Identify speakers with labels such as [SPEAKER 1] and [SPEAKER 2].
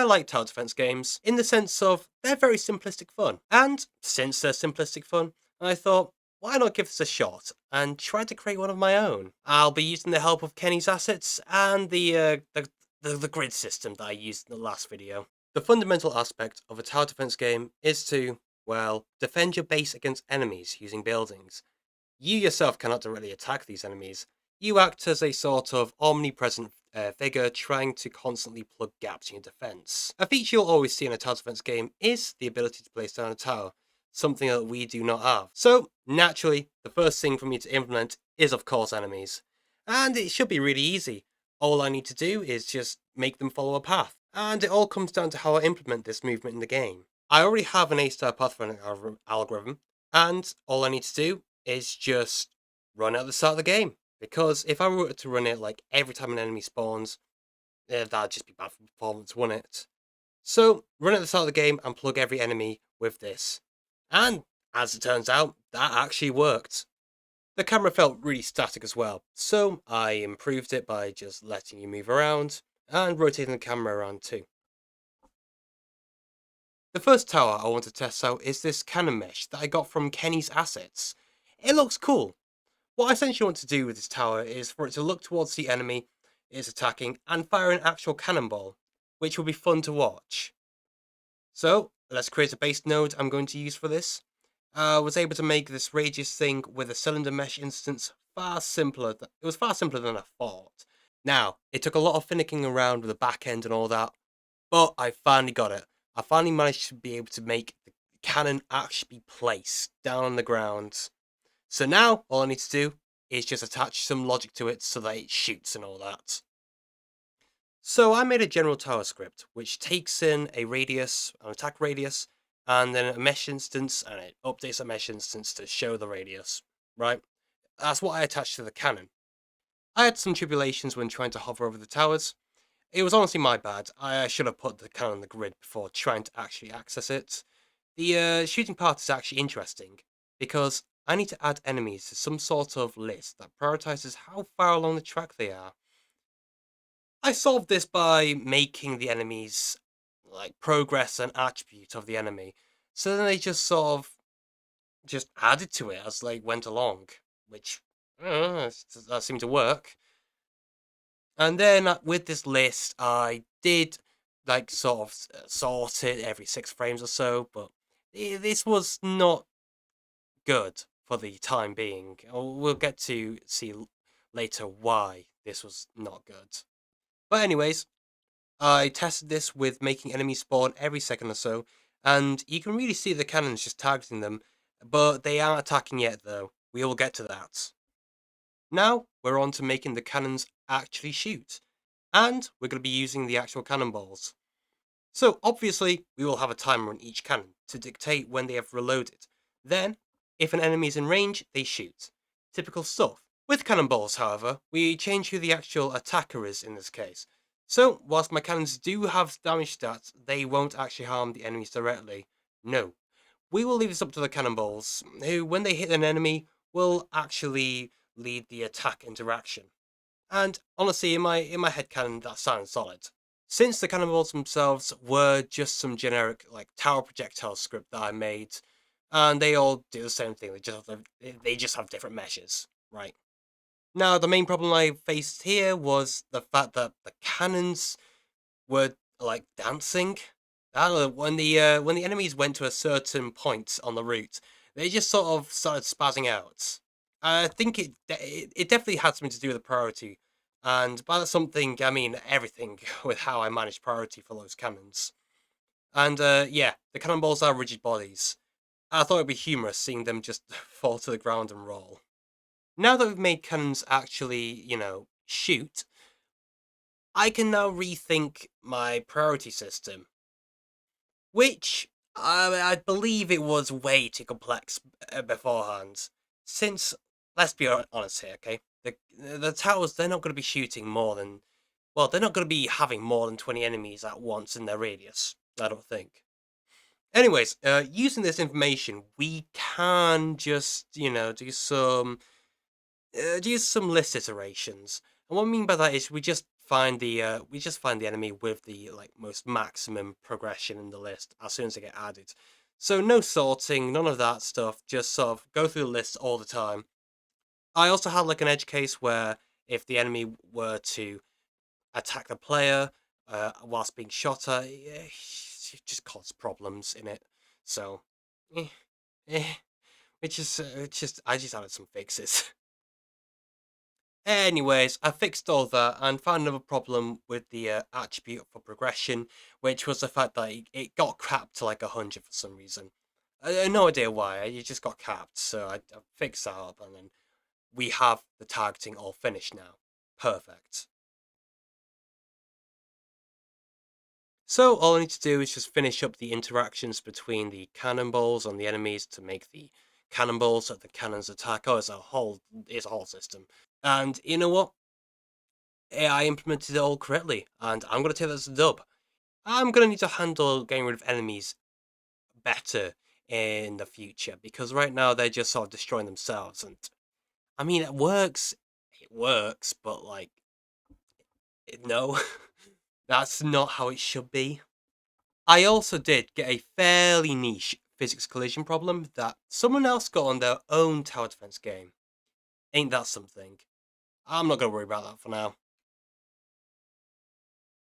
[SPEAKER 1] I like tower defense games in the sense of they're very simplistic fun. And since they're simplistic fun, I thought, why not give this a shot and try to create one of my own? I'll be using the help of Kenny's assets and the grid system that I used in the last video. The fundamental aspect of a tower defense game is to, well, defend your base against enemies using buildings. You yourself cannot directly attack these enemies. You act as a sort of omnipresent figure trying to constantly plug gaps in your defense. A feature you'll always see in a tower defense game is the ability to place down a tower, something that we do not have. So, naturally, the first thing for me to implement is of course enemies. And it should be really easy. All I need to do is just make them follow a path. And it all comes down to how I implement this movement in the game. I already have an A-star pathfinding algorithm, and all I need to do is just run at the start of the game. Because if I were to run it like every time an enemy spawns, that'd just be bad for performance, wouldn't it? So run at the start of the game and plug every enemy with this. And as it turns out, that actually worked. The camera felt really static as well, so I improved it by just letting you move around and rotating the camera around too. The first tower I want to test out is this cannon mesh that I got from Kenny's assets. It looks cool. What I essentially want to do with this tower is for it to look towards the enemy it's attacking and fire an actual cannonball, which will be fun to watch. So let's create a base node I'm going to use for this. I was able to make this radius thing with a cylinder mesh instance far simpler. It was far simpler than I thought. Now, it took a lot of finicking around with the back end and all that, but I finally got it. I finally managed to be able to make the cannon actually be placed down on the ground. So now, all I need to do is just attach some logic to it so that it shoots and all that. So I made a general tower script, which takes in a radius, an attack radius, and then a mesh instance, and it updates a mesh instance to show the radius, right? That's what I attached to the cannon. I had some tribulations when trying to hover over the towers. It was honestly my bad. I should have put the cannon on the grid before trying to actually access it. The shooting part is actually interesting, because I need to add enemies to some sort of list that prioritizes how far along the track they are. I solved this by making the enemies like progress an attribute of the enemy. So then they just sort of just added to it as they went along, which that seemed to work. And then with this list, I did like sort of sort it every 6 frames or so, but this was not good for the time being. We'll get to see later why this was not good. But anyways, I tested this with making enemies spawn every second or so, and you can really see the cannons just targeting them, but they aren't attacking yet though. We will get to that. Now, we're on to making the cannons actually shoot, and we're going to be using the actual cannonballs. So obviously, we will have a timer on each cannon to dictate when they have reloaded. Then, if an enemy is in range, they shoot. Typical stuff. With cannonballs, however, we change who the actual attacker is in this case. So, whilst my cannons do have damage stats, they won't actually harm the enemies directly. No. We will leave this up to the cannonballs, who, when they hit an enemy, will actually lead the attack interaction. And honestly, in my head canon, that sounds solid. Since the cannonballs themselves were just some generic like tower projectile script that I made, and they all do the same thing. They just have different meshes, right? Now, the main problem I faced here was the fact that the cannons were like dancing. I don't know, when the enemies went to a certain point on the route, they just sort of started spazzing out. I think it definitely had something to do with the priority, and by that something I mean everything with how I managed priority for those cannons. And yeah, the cannonballs are rigid bodies. I thought it'd be humorous seeing them just fall to the ground and roll. Now that we've made cannons actually, shoot, I can now rethink my priority system, which I believe it was way too complex beforehand. Since, let's be honest here, okay? The towers, they're not going to be shooting more than, well, they're not going to be having more than 20 enemies at once in their radius, I don't think. Anyways, using this information, we can just, do some list iterations. And what I mean by that is we just find we just find the enemy with the like most maximum progression in the list as soon as they get added. So no sorting, none of that stuff. Just sort of go through the list all the time. I also had like an edge case where if the enemy were to attack the player whilst being shot at, it just caused problems in it. So, eh, eh, it's just I just added some fixes. Anyways, I fixed all that and found another problem with the attribute for progression, which was the fact that it got capped to like 100 for some reason. I have no idea why. It just got capped, so I fixed that up, and then we have the targeting all finished now. Perfect. So all I need to do is just finish up the interactions between the cannonballs and the enemies to make the cannonballs that the cannons attack. Oh, it's a whole system. And you know what? AI implemented it all correctly, and I'm gonna take that as a dub. I'm gonna need to handle getting rid of enemies better in the future because right now they're just sort of destroying themselves. And I mean, it works, but like, no, that's not how it should be. I also did get a fairly niche physics collision problem that someone else got on their own tower defense game. Ain't that something? I'm not gonna worry about that for now.